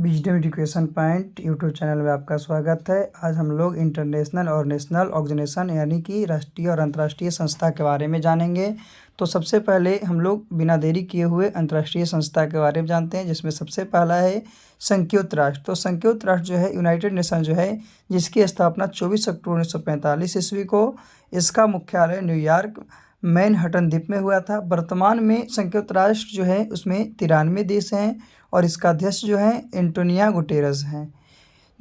Wisdom education point YouTube channel में आपका स्वागत है। आज हम लोग इंटरनेशनल और नेशनल ऑर्गेनाइजेशन यानी कि राष्ट्रीय और अंतर्राष्ट्रीय संस्था के बारे में जानेंगे। तो सबसे पहले हम लोग बिना देरी किए हुए अंतर्राष्ट्रीय संस्था के बारे में जानते हैं, जिसमें सबसे पहला है संयुक्त राष्ट्र। तो संयुक्त राष्ट्र जो है यूनाइटेड नेशन जो है, जिसकी स्थापना 24 अक्टूबर 1945 ईस्वी को, इसका मुख्यालय न्यूयॉर्क मैनहट्टन द्वीप में हुआ था। वर्तमान में संयुक्त राष्ट्र जो है उसमें 93 देश हैं और इसका अध्यक्ष जो है एंटोनियो गुटेरेस हैं।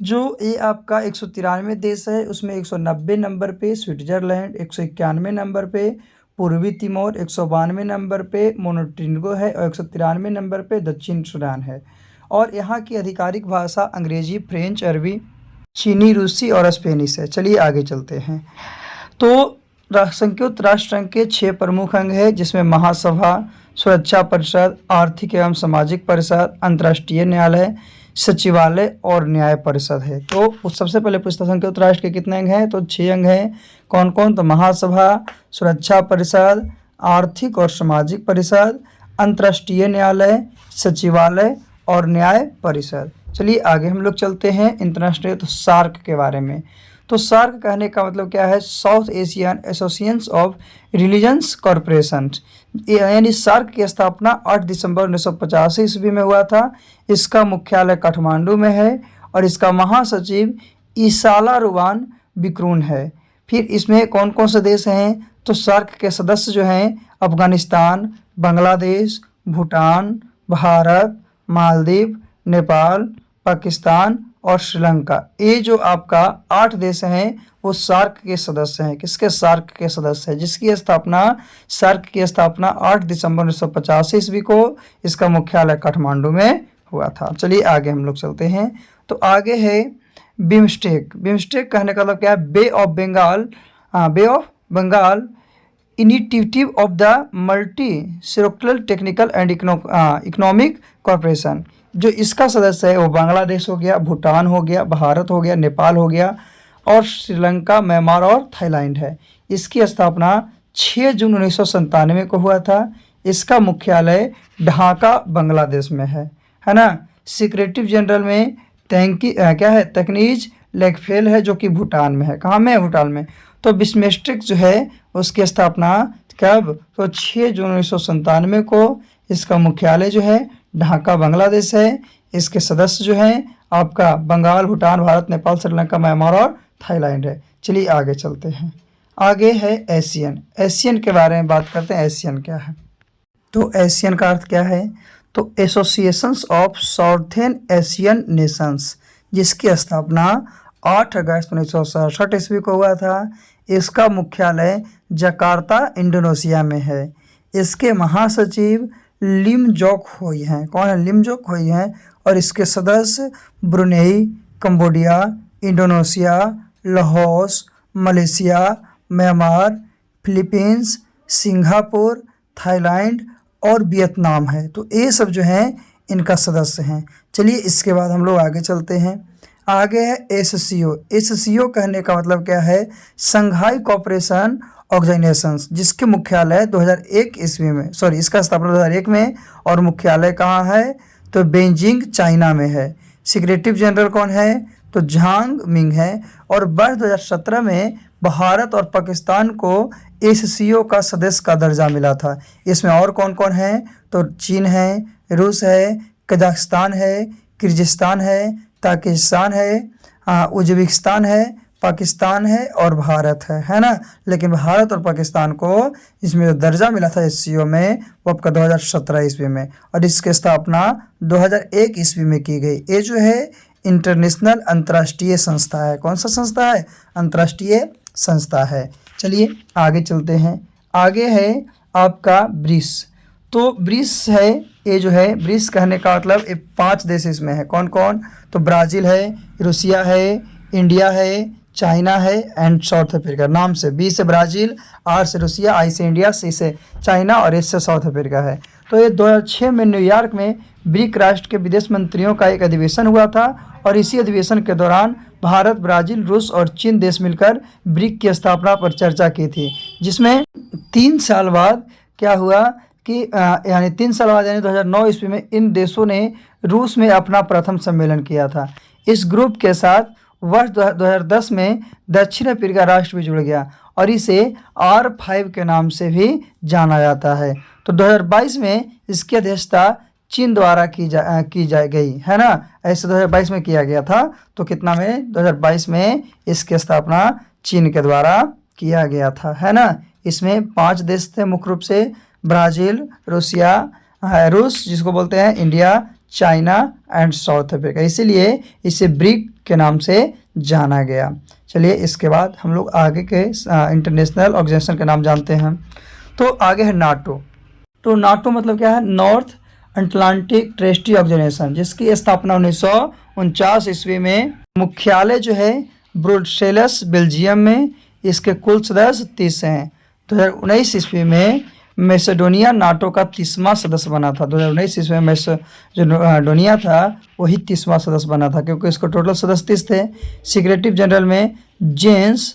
जो ये आपका 193 देश है, उसमें 190 नंबर पे स्विट्जरलैंड, 191 नंबर पे पूर्वी तिमोर, 192 नंबर पे मोनटेनेग्रो है और 193 नंबर पे दक्षिण सूडान है। और यहाँ की आधिकारिक भाषा अंग्रेजी, फ्रेंच, अरबी, चीनी, रूसी और स्पेनिश है। चलिए आगे चलते हैं। तो संयुक्त राष्ट्र संघ के 6 प्रमुख अंग है, जिसमें महासभा, सुरक्षा परिषद, आर्थिक एवं सामाजिक परिषद, अंतर्राष्ट्रीय न्यायालय, सचिवालय और न्याय परिषद है। तो सबसे पहले पूछता संयुक्त राष्ट्र के कितने अंग हैं? तो 6 अंग हैं। कौन कौन? तो महासभा, सुरक्षा परिषद, आर्थिक और सामाजिक परिषद, अंतर्राष्ट्रीय न्यायालय, सचिवालय और न्याय परिषद। चलिए आगे हम लोग चलते हैं इंटरनेशनल तो सार्क के बारे में। तो सार्क कहने का मतलब क्या है? South Asian association of religions corporation, यानी सार्क की स्थापना 8 दिसंबर 1985 ईस्वी में हुआ था। इसका मुख्यालय काठमांडू में है और इसका महासचिव ईसाला रुवान बिक्रून है। फिर इसमें कौन कौन से देश हैं? तो सार्क के सदस्य जो हैं अफगानिस्तान, बांग्लादेश, भूटान, भारत, मालदीव, नेपाल, पाकिस्तान और श्रीलंका। ये जो आपका 8 देश हैं वो सार्क के सदस्य हैं। किसके? सार्क के सदस्य हैं, जिसकी स्थापना सार्क की स्थापना 8 दिसंबर 1985 ईस्वी को इसका मुख्यालय काठमांडू में हुआ था। चलिए आगे हम लोग चलते हैं। तो आगे है बिम्स्टेक। बिम्स्टेक कहने का मतलब क्या है? Bay of Bengal initiative of the multi sectoral technical and economic corporation. जो इसका सदस्य है वो बांग्लादेश हो गया, भूटान हो गया, भारत हो गया, नेपाल हो गया और श्रीलंका, म्यांमार और थाईलैंड है। इसकी स्थापना 6 जून 1997 को हुआ था। इसका मुख्यालय ढाका बांग्लादेश में है ना। सेक्रेटरी जनरल में तकनीज लेकफेल है, जो कि भूटान में है। कहाँ में है? भूटान में। तो बिम्स्टेक जो है उसकी स्थापना कब? तो 6 जून 1997 को। इसका मुख्यालय जो है ढाका बांग्लादेश है। इसके सदस्य जो हैं आपका बंगाल, भूटान, भारत, नेपाल, श्रीलंका, म्यांमार और थाईलैंड है। चलिए आगे चलते हैं। आगे है एशियन। एशियन के बारे में बात करते हैं। एशियन क्या है? तो एशियन का अर्थ क्या है? तो associations of southern Asian Nations, जिसकी स्थापना 8 अगस्त 1967 ईस्वी को हुआ था। इसका मुख्यालय जकार्ता, इंडोनेशिया में है। इसके महासचिव लिमजोक होई हैं। कौन है? लिमजोक होई हैं। और इसके सदस्य Brunei, Cambodia, Indonesia, Laos, Malaysia, Myanmar, Philippines, Singapore, Thailand और वियतनाम है। तो ये सब जो हैं इनका सदस्य हैं। चलिए इसके बाद हम लोग आगे चलते हैं। आगे है एससीओ। एससीओ कहने का मतलब क्या है? संघाई कोऑपरेशन ऑर्गेनाइजेशन, जिसके मुख्यालय 2001 ईस्वी में, इसका स्थापना 2001 में और मुख्यालय कहाँ है? तो बेजिंग, चाइना में है। सेक्रेटरी जनरल कौन है? तो झांग मिंग है। और वर्ष 2017 में भारत और पाकिस्तान को एससीओ का सदस्य का दर्जा मिला था। इसमें और कौन कौन है? तो चीन है, रूस है, कजाकिस्तान है, किर्गिस्तान है, ताजिकिस्तान है, उज्बेकिस्तान है, पाकिस्तान है और भारत है ना। लेकिन भारत और पाकिस्तान को इसमें जो दर्जा मिला था एससीओ में वो आपका 2017 ईस्वी में, और इसकी स्थापना 2001 ईस्वी में की गई। ये जो है इंटरनेशनल अंतर्राष्ट्रीय संस्था है। कौन सा संस्था है? अंतर्राष्ट्रीय संस्था है। चलिए आगे चलते हैं। आगे है आपका ब्रिक्स। तो ब्रिक्स है, ये जो है ब्रिक्स कहने का मतलब 5 देश इसमें है। कौन कौन? तो ब्राज़ील है, रूसिया है, इंडिया है, चाइना है एंड साउथ अफ्रीका। नाम से बी से ब्राज़ील, आर से रूसिया, आई से इंडिया, सी से चाइना और एस से साउथ अफ्रीका है। तो ये 2006 में न्यूयॉर्क में ब्रिक राष्ट्र के विदेश मंत्रियों का एक अधिवेशन हुआ था और इसी अधिवेशन के दौरान भारत, ब्राज़ील, रूस और चीन देश मिलकर ब्रिक की स्थापना पर चर्चा की थी, जिसमें 3 साल बाद क्या हुआ कि यानी 3 साल बाद यानी 2009 ईस्वी में इन देशों ने रूस में अपना प्रथम सम्मेलन किया था। इस ग्रुप के साथ वर्ष 2010 में दक्षिण अफ्रीका राष्ट्र भी जुड़ गया और इसे R5 के नाम से भी जाना जाता है। तो 2022 में इसकी अध्यक्षता चीन द्वारा की गई है ना। ऐसे 2022 में किया गया था। तो कितना में 2022 में इसकी स्थापना चीन के द्वारा किया गया था, है ना। इसमें 5 देश थे मुख्य रूप से, ब्राज़ील, रूस जिसको बोलते हैं, India, China and south Africa. इसीलिए इसे ब्रिक के नाम से जाना गया। चलिए इसके बाद हम लोग आगे के इंटरनेशनल ऑर्गेनाइजेशन के नाम जानते हैं। तो आगे है नाटो। तो नाटो मतलब क्या है? नॉर्थ अटलांटिक ट्रेस्टी ऑर्गेनाइजेशन, जिसकी स्थापना 1949 ईस्वी में। मुख्यालय जो है ब्रुसेल्स बेल्जियम में। इसके कुल सदस्य 30 हैं। 2019 ईस्वी में मैसेडोनिया नाटो का 30वां सदस्य बना था। 2019 ईस्वी में मैसेडोनिया था वही 30वां सदस्य बना था, क्योंकि इसको टोटल सदस्य 30 थे। सेक्रेटरी जनरल में जेंस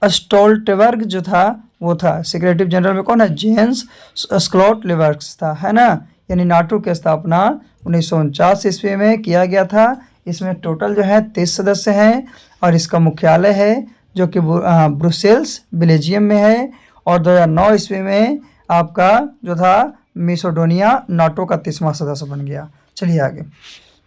स्टोल्टेनबर्ग जो था वो था। सेक्रेटरी जनरल में कौन है? जेंस स्टोल्टेनबर्ग था, है ना। यानी नाटो की स्थापना 1949 ईस्वी में किया गया था। इसमें टोटल जो है 30 सदस्य हैं और इसका मुख्यालय है जो कि ब्रुसेल्स बेल्जियम में है। और 2009 ईस्वी में आपका जो था मैसेडोनिया नाटो का 30वां सदस्य बन गया। चलिए आगे।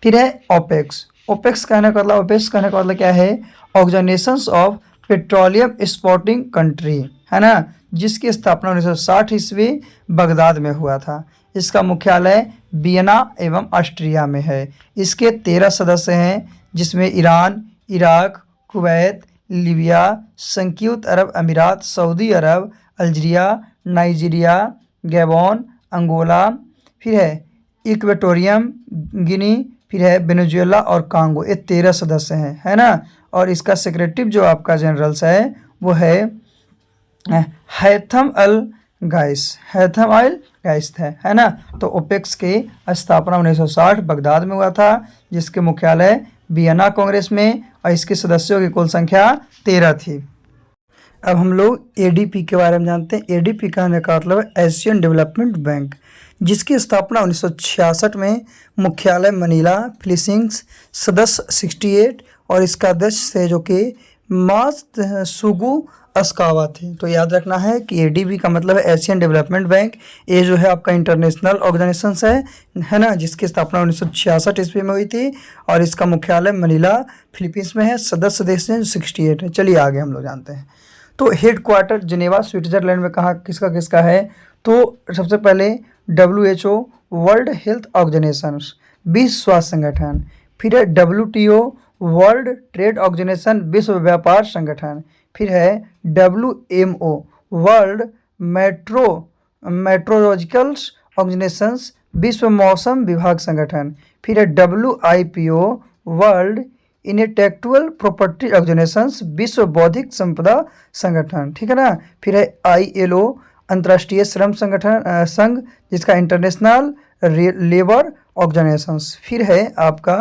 फिर है ओपेक्स। ओपेक्स कहने का मतलब क्या है? Organisations of petroleum exporting country, है ना, जिसकी स्थापना 1960 ईस्वी बगदाद में हुआ था। इसका मुख्यालय वियना एवं ऑस्ट्रिया में है। इसके 13 सदस्य हैं, जिसमें ईरान, इराक, कुवैत, लीबिया, संयुक्त अरब अमीरात, सऊदी अरब, अल्जीरिया, नाइजीरिया, गैबोन, अंगोला, फिर है इक्वेटोरियम गिनी, फिर है वेनेजुएला और कांगो। ये 13 सदस्य हैं, है ना। और इसका सेक्रेटरी जो आपका जनरल्स है वो है हैथम अल गाइस है ना। तो ओपेक्स की स्थापना 1960 बगदाद में हुआ था, जिसके मुख्यालय वियना कांग्रेस में, और इसके सदस्यों की कुल संख्या 13 थी। अब हम लोग एडीपी के बारे में जानते हैं। एडीपी कहने का मतलब है एशियन डेवलपमेंट बैंक, जिसकी स्थापना 1966 में, मुख्यालय मनीला, फिलीपींस, सदस्य 68 और इसका अध्यक्ष थे जो कि मात्सुगु अस्कावा थे। तो याद रखना है कि एडीबी का मतलब है एशियन डेवलपमेंट बैंक। ये जो है आपका इंटरनेशनल ऑर्गेनाइजेशन है ना, जिसकी स्थापना 1966 ईस्वी में हुई थी और इसका मुख्यालय मनीला फिलीपींस में है। सदस्य देश हैं 68 है। चलिए आगे हम लोग जानते हैं। तो हेड क्वार्टर जिनेवा स्विट्जरलैंड में कहाँ किसका है? तो सबसे पहले WHO वर्ल्ड हेल्थ ऑर्गेनाइजेशन, विश्व स्वास्थ्य संगठन। फिर है WTO वर्ल्ड ट्रेड ऑर्गेनाइजेशन, विश्व व्यापार संगठन। फिर है WMO वर्ल्ड मेट्रोलॉजिकल ऑर्गेनाइजेशंस, विश्व मौसम विभाग संगठन। फिर है WIPO world intellectual property organisations, विश्व बौद्धिक संपदा संगठन, ठीक है ना। फिर है ILO अंतर्राष्ट्रीय श्रम संगठन संघ, जिसका इंटरनेशनल लेबर ऑर्गेनाइजेशंस। फिर है आपका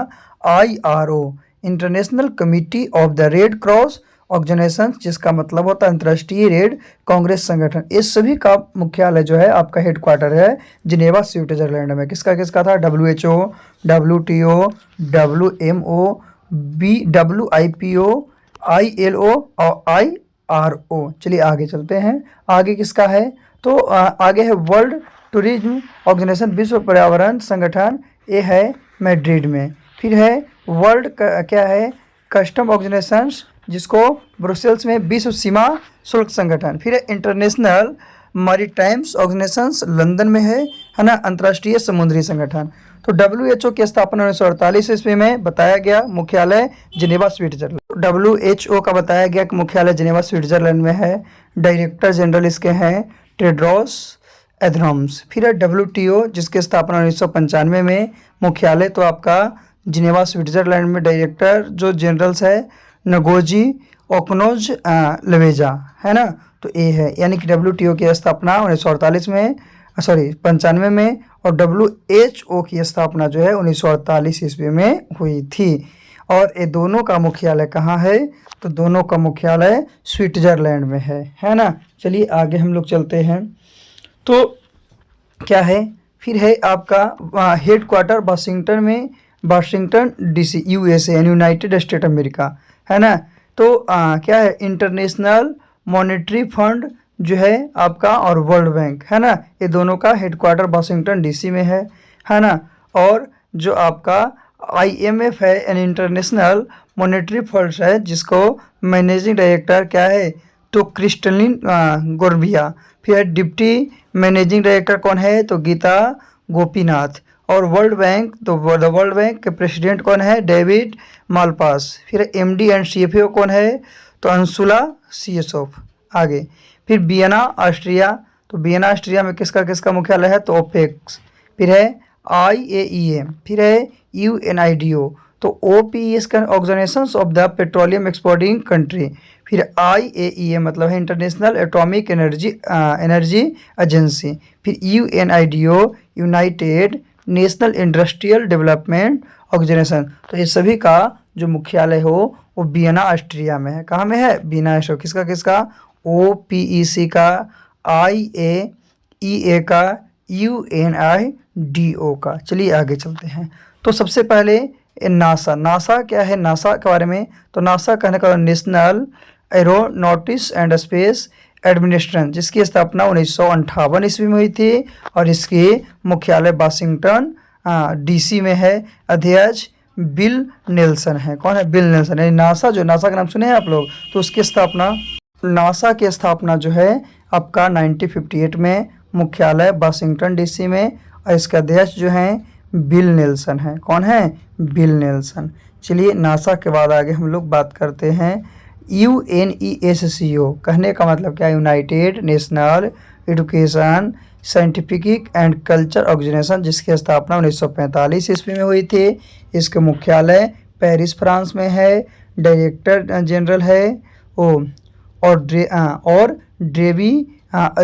IRO international committee of the red cross organisation, जिसका मतलब होता है अंतर्राष्ट्रीय रेड कांग्रेस संगठन। इस सभी का मुख्यालय जो है आपका हेडक्वार्टर है जिनेवा स्विट्जरलैंड में। किसका था? WHO, WTO, WMO, WIPO, ILO और IRO। चलिए आगे चलते हैं। आगे किसका है? तो आगे है वर्ल्ड टूरिज्म ऑर्गेनाइजेशन, विश्व पर्यावरण संगठन। ये है मैड्रिड में। फिर है वर्ल्ड क्या है? कस्टम ऑर्गेनाइजेशन, जिसको ब्रुसेल्स में, विश्व सीमा शुल्क संगठन। फिर इंटरनेशनल मैरीटाइम्स ऑर्गेनाइजेशंस लंदन में है ना, अंतर्राष्ट्रीय समुद्री संगठन। तो WHO की स्थापना 1948 ईस्वी में बताया गया, मुख्यालय जिनेवा स्विट्जरलैंड। WHO का बताया गया कि मुख्यालय जिनेवा स्विट्जरलैंड में है। डायरेक्टर जनरल इसके हैं टेड्रोस एधनॉम्स। फिर है WTO, जिसकी स्थापना 1995 में, मुख्यालय तो आपका जिनेवा स्विट्जरलैंड में। डायरेक्टर जो जनरल्स है नगोजी ओकनोज लवेजा, है ना। तो ये है, यानी कि WTO की स्थापना 1948 में, 95 में, और WHO की स्थापना जो है 1948 ईस्वी में हुई थी। और ये दोनों का मुख्यालय कहाँ है? तो दोनों का मुख्यालय स्विट्जरलैंड में है ना। चलिए आगे हम लोग चलते हैं। तो क्या है? फिर है आपका हेड क्वार्टर वाशिंगटन में, वाशिंगटन डीसी, यूएसए यानी यूनाइटेड स्टेट अमेरिका, है ना। तो क्या है, इंटरनेशनल मॉनेटरी फंड जो है आपका और वर्ल्ड बैंक, है ना, ये दोनों का हेडक्वार्टर वाशिंगटन डीसी में है ना। और जो आपका आईएमएफ है यानी इंटरनेशनल मॉनेटरी फंड है, जिसको मैनेजिंग डायरेक्टर क्या है, तो क्रिस्टलिन गोर्बिया। फिर डिप्टी मैनेजिंग डायरेक्टर कौन है, तो गीता गोपीनाथ। और वर्ल्ड बैंक, तो वर्ल्ड बैंक के प्रेसिडेंट कौन है, डेविड मालपास। फिर एमडी एंड सीएफओ कौन है, तो अंशुला सीएसोफ। आगे फिर वियना ऑस्ट्रिया, तो वियना ऑस्ट्रिया में किसका किसका मुख्यालय है, तो ओपेक्स। फिर है IAEA, फिर है UNIDO, तो OPES का organisation of the petroleum exporting country. फिर IAEA मतलब है इंटरनेशनल एटॉमिक एनर्जी एजेंसी। फिर UNIDO united national industrial development organisation. तो ये सभी का जो मुख्यालय हो वो वियना ऑस्ट्रिया में है। कहाँ में है, वियना ऑस्ट्रिया। किसका किसका, OPEC का, IAEA का, UNIDO का। चलिए आगे चलते हैं। तो सबसे पहले नासा क्या है, नासा के बारे में, तो नासा कहने का national aeronautics and space administration, जिसकी स्थापना 1958 ईस्वी में हुई थी और इसकी मुख्यालय वाशिंगटन डीसी में है। अध्यक्ष बिल नेल्सन है। कौन है, बिल नेल्सन। यानी नासा, जो नासा का नाम सुने हैं आप लोग, तो उसकी स्थापना, नासा की स्थापना जो है आपका 1958 में, मुख्यालय वाशिंगटन डीसी में, और इसके अध्यक्ष जो हैं बिल नेल्सन है। कौन है, बिल नेल्सन। चलिए नासा के बाद आगे हम लोग बात करते हैं UNESCO। कहने का मतलब क्या, united national education scientific and culture organisation, जिसकी स्थापना 1945 ईस्वी में हुई थी। इसके मुख्यालय पेरिस फ्रांस में है। डायरेक्टर जनरल है और ड्रेवी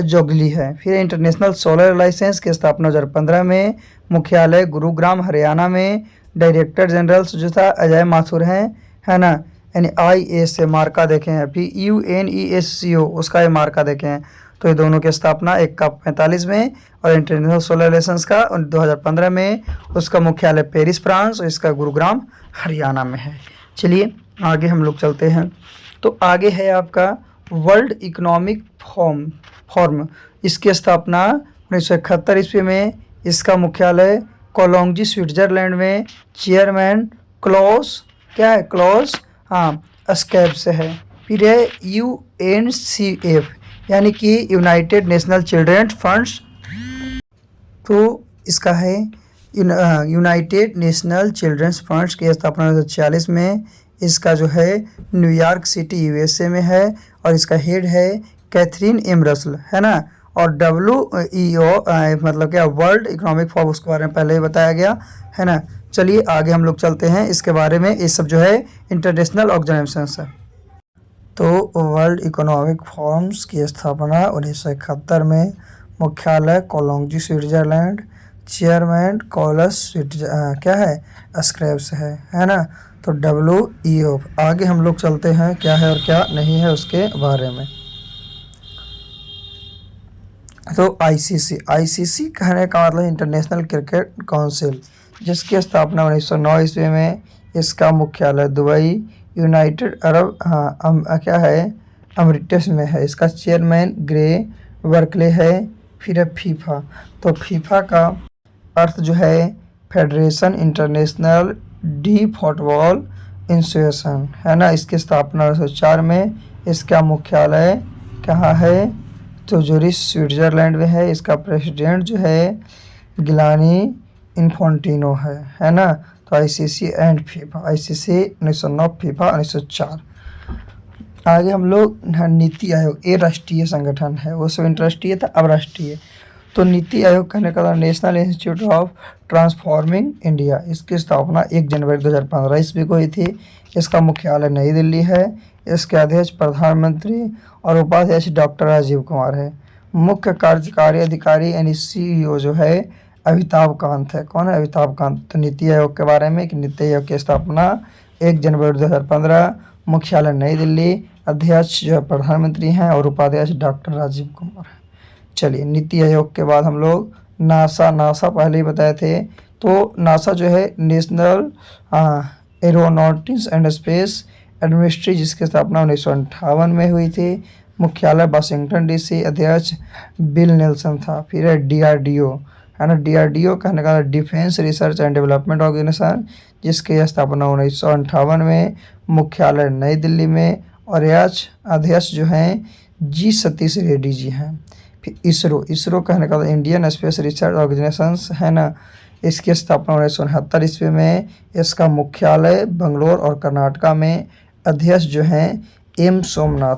जोगली है। फिर इंटरनेशनल सोलर लाइसेंस की स्थापना 2015 में, मुख्यालय गुरुग्राम हरियाणा में। डायरेक्टर जनरल जो था अजय माथुर हैं, है ना, यानी IA से मार्का देखे हैं। फिर UNESCO उसका ये मार्का देखे हैं। तो ये दोनों की स्थापना, एक का 45 में और इंटरनेशनल सोलर लाइसेंस का 2015 में। उसका मुख्यालय पेरिस फ्रांस और इसका गुरुग्राम हरियाणा में है। चलिए आगे हम लोग चलते हैं। तो आगे है आपका वर्ल्ड इकोनॉमिक फोरम। इसकी स्थापना 1971 ईस्वी में। इसका मुख्यालय कोलोंजी स्विट्जरलैंड में। चेयरमैन क्लॉस क्या है, क्लॉस स्कैब से है। फिर है UNCF यानी कि यूनाइटेड नेशनल चिल्ड्रन फंड्स, तो इसका है यूनाइटेड नेशनल चिल्ड्रंस फंड्स की स्थापना 1946 में। इसका जो है न्यूयॉर्क सिटी USA में है और इसका हेड है कैथरीन एम रसल, है ना। और WEO मतलब क्या, वर्ल्ड इकोनॉमिक फोरम, उसके बारे में पहले ही बताया गया, है ना। चलिए आगे हम लोग चलते हैं इसके बारे में। ये सब जो है इंटरनेशनल ऑर्गेनाइजेशन है। तो वर्ल्ड इकोनॉमिक फोरम्स की स्थापना 1971 में, मुख्यालय कोलोंजी स्विट्जरलैंड। चेयरमैन कोलस क्या है, स्क्रैब्स है ना। तो WEO। आगे हम लोग चलते हैं क्या है और क्या नहीं है उसके बारे में। तो ICC कहने का मतलब इंटरनेशनल क्रिकेट काउंसिल, जिसकी स्थापना 1909 ईस्वी में। इसका मुख्यालय दुबई यूनाइटेड अरब क्या है, अमरीटस में है। इसका चेयरमैन ग्रे वर्कले है। फिर है फीफा, तो फीफा का अर्थ जो है federation international D football association, है ना। इसकी स्थापना 1904 में। इसका मुख्यालय कहाँ है, तो जूरिच स्विट्जरलैंड में है। इसका प्रेसिडेंट जो है गिलानी इन्फेंटिनो है ना। तो ICC and FIFA, ICC 1909, FIFA 1904। आगे हम लोग नीति आयोग, ये राष्ट्रीय संगठन है, वो सब अंतर्राष्ट्रीय था, अब राष्ट्रीय। तो नीति आयोग कहने का national institute of transforming India. इसकी स्थापना 1 जनवरी 2015 ईस्वी को हुई थी। इसका मुख्यालय नई दिल्ली है। इसके अध्यक्ष प्रधानमंत्री और उपाध्यक्ष डॉक्टर राजीव कुमार है। मुख्य कार्यकारी अधिकारी यानी CEO जो है अमिताभ कांत है। कौन है, अमिताभ कांत। तो नीति आयोग के बारे में कि नीति आयोग की स्थापना 1 जनवरी 2015, मुख्यालय नई दिल्ली, अध्यक्ष जो है प्रधानमंत्री हैं और उपाध्यक्ष डॉक्टर राजीव कुमार है। चलिए नीति आयोग के बाद हम लोग नासा पहले ही बताए थे। तो नासा जो है national aeronautics and space administry, जिसकी स्थापना 1958 में हुई थी। मुख्यालय वाशिंगटन डीसी, अध्यक्ष बिल नेल्सन था। फिर है डीआरडीओ, है ना। डीआरडीओ कहने का defence research and development organisation, जिसकी स्थापना 1958 में, मुख्यालय नई दिल्ली में, और अध्यक्ष जो हैं जी सतीश रेड्डी जी हैं। फिर इसरो, इसरो कहने का इंडियन स्पेस रिसर्च ऑर्गेनाइजेशन, है ना। इसकी स्थापना 1969 ईस्वी में। इसका मुख्यालय बंगलोर और कर्नाटका में। अध्यक्ष जो हैं एस सोमनाथ।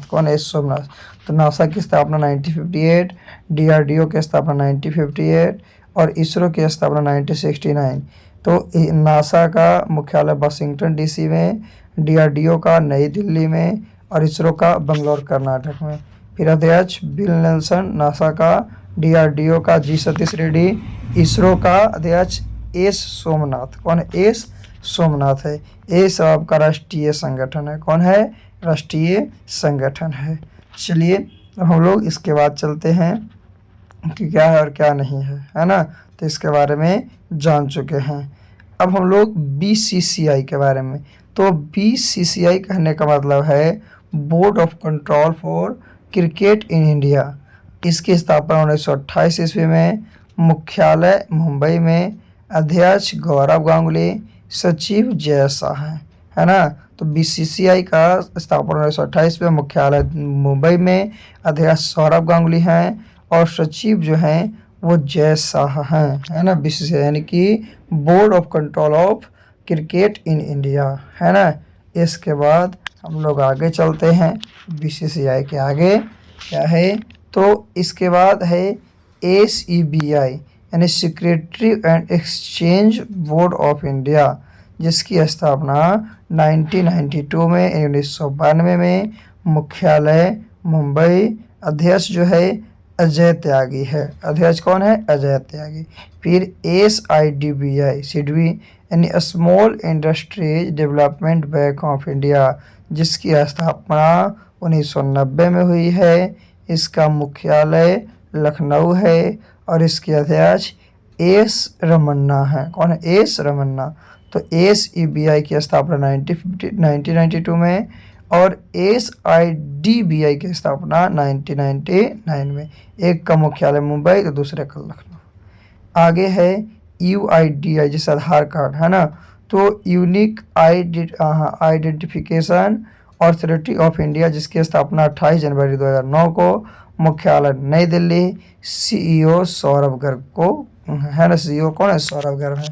कौन है? एस सोमनाथ। तो नासा की स्थापना 1958, डीआरडीओ की स्थापना 1958 और इसरो की स्थापना 1969। तो नासा का मुख्यालय वाशिंगटन डीसी में, डीआरडीओ का नई दिल्ली में और इसरो का बंगलोर कर्नाटक में। फिर अध्यक्ष बिल नेल्सन नासा का, डीआरडीओ का जी सतीश रेड्डी, इसरो का अध्यक्ष एस सोमनाथ। कौन है? एस सोमनाथ है। ये सब आपका राष्ट्रीय संगठन है। कौन है? राष्ट्रीय संगठन है। चलिए अब हम लोग इसके बाद चलते हैं कि क्या है और क्या नहीं है ना। तो इसके बारे में जान चुके हैं। अब हम लोग बीसीसीआई के बारे में। तो बीसीसीआई कहने का मतलब है board of control for cricket in India. इसकी स्थापना 1928 ईस्वी में, मुख्यालय मुंबई में, अध्यक्ष गौरव गांगुली, सचिव जय शाह है ना। तो बीसीसीआई का स्थापना 1928 में, मुख्यालय मुंबई में, अध्यक्ष सौरभ गांगुली हैं और सचिव जो हैं वो जय शाह हैं, है ना। बीसीसीआई यानी कि board of control of cricket in India, है ना। इसके बाद हम लोग आगे चलते हैं। बीसीसीआई के आगे क्या है? तो इसके बाद है एसईबीआई यानी security and exchange board of India, जिसकी स्थापना 1992 में 1992 में, मुख्यालय मुंबई, अध्यक्ष जो है अजय त्यागी है। अध्यक्ष कौन है? अजय त्यागी। फिर एसआईडीबीआई सिडबी यानी small industries development bank of India, जिसकी स्थापना 1990 में हुई है। इसका मुख्यालय लखनऊ है और इसके अध्यक्ष एस रमन्ना है। कौन है? एस रमन्ना। तो एसईबीआई की स्थापना 1992 में और एसआईडीबीआई की स्थापना 1999 में। एक का मुख्यालय मुंबई तो दूसरे का लखनऊ। आगे है यूआईडीआई, जैसे आधार कार्ड, है ना। तो unique identification authority of India, जिसकी स्थापना 28 जनवरी 2009 को, मुख्यालय नई दिल्ली, सीईओ सौरभ गर्ग को, है ना। सीईओ कौन है? सौरभ गर्ग है।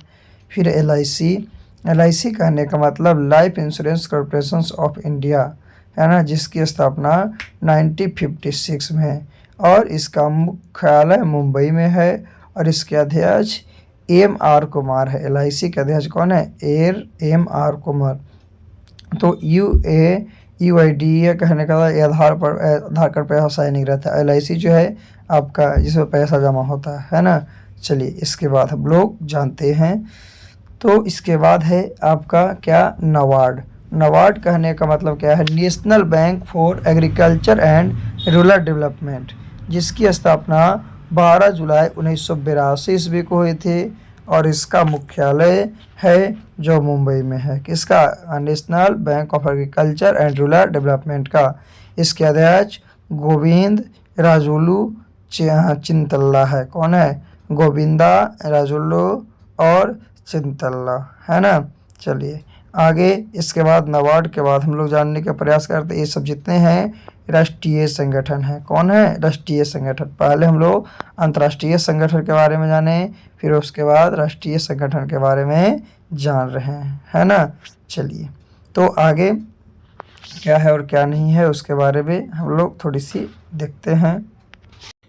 फिर एलआईसी कहने का मतलब life insurance corporation of India, है ना, जिसकी स्थापना 1956 में है और इसका मुख्यालय मुंबई में है और इसके अध्यक्ष एम आर कुमार है। एलआईसी के अध्यक्ष कौन है? M R Kumar. तो यूआईडीए कहने का आधार कार्ड पर पैसा नहीं रहता। एलआईसी जो है आपका जिसमें पैसा जमा होता है ना। चलिए इसके बाद हम लोग जानते हैं। तो इसके बाद है आपका क्या? नबार्ड। नबार्ड कहने का मतलब क्या है? National bank for agriculture and rural development, जिसकी स्थापना 12 जुलाई 1982 ईस्वी को हुई थी और इसका मुख्यालय है जो मुंबई में है। किसका? National bank of agriculture and rural development का। इसके अध्यक्ष गोविंद राजुलू चिंतल्ला है। कौन है? गोविंदा राजुलू और चिंतल्ला, है ना। चलिए आगे इसके बाद नबार्ड के बाद हम लोग जानने का प्रयास करते हैं। ये सब जितने हैं राष्ट्रीय संगठन है। कौन है? राष्ट्रीय संगठन। पहले हम लोग अंतर्राष्ट्रीय संगठन के बारे में जाने, फिर उसके बाद राष्ट्रीय संगठन के बारे में जान रहे हैं, है ना। चलिए तो आगे क्या है और क्या नहीं है उसके बारे में हम लोग थोड़ी सी देखते हैं।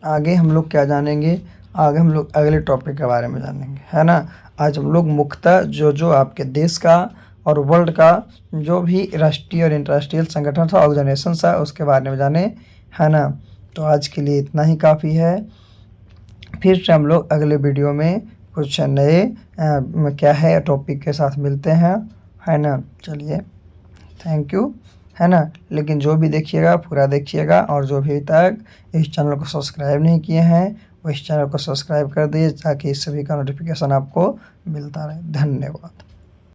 आगे हम लोग क्या जानेंगे? आगे हम लोग अगले टॉपिक के बारे में जानेंगे, है ना। आज हम लोग मुख्यतः जो आपके देश का और वर्ल्ड का जो भी राष्ट्रीय और इंटरराष्ट्रीय संगठन था, ऑर्गेनाइजेशन था, उसके बारे में जाने, है ना। तो आज के लिए इतना ही काफ़ी है। फिर से हम लोग अगले वीडियो में कुछ नए क्या है टॉपिक के साथ मिलते हैं, है ना। चलिए थैंक यू, है ना। लेकिन जो भी देखिएगा पूरा देखिएगा और जो भी तक इस चैनल को सब्सक्राइब नहीं किए हैं वो इस चैनल को सब्सक्राइब कर दीजिए ताकि इस सभी का नोटिफिकेशन आपको मिलता रहे। धन्यवाद।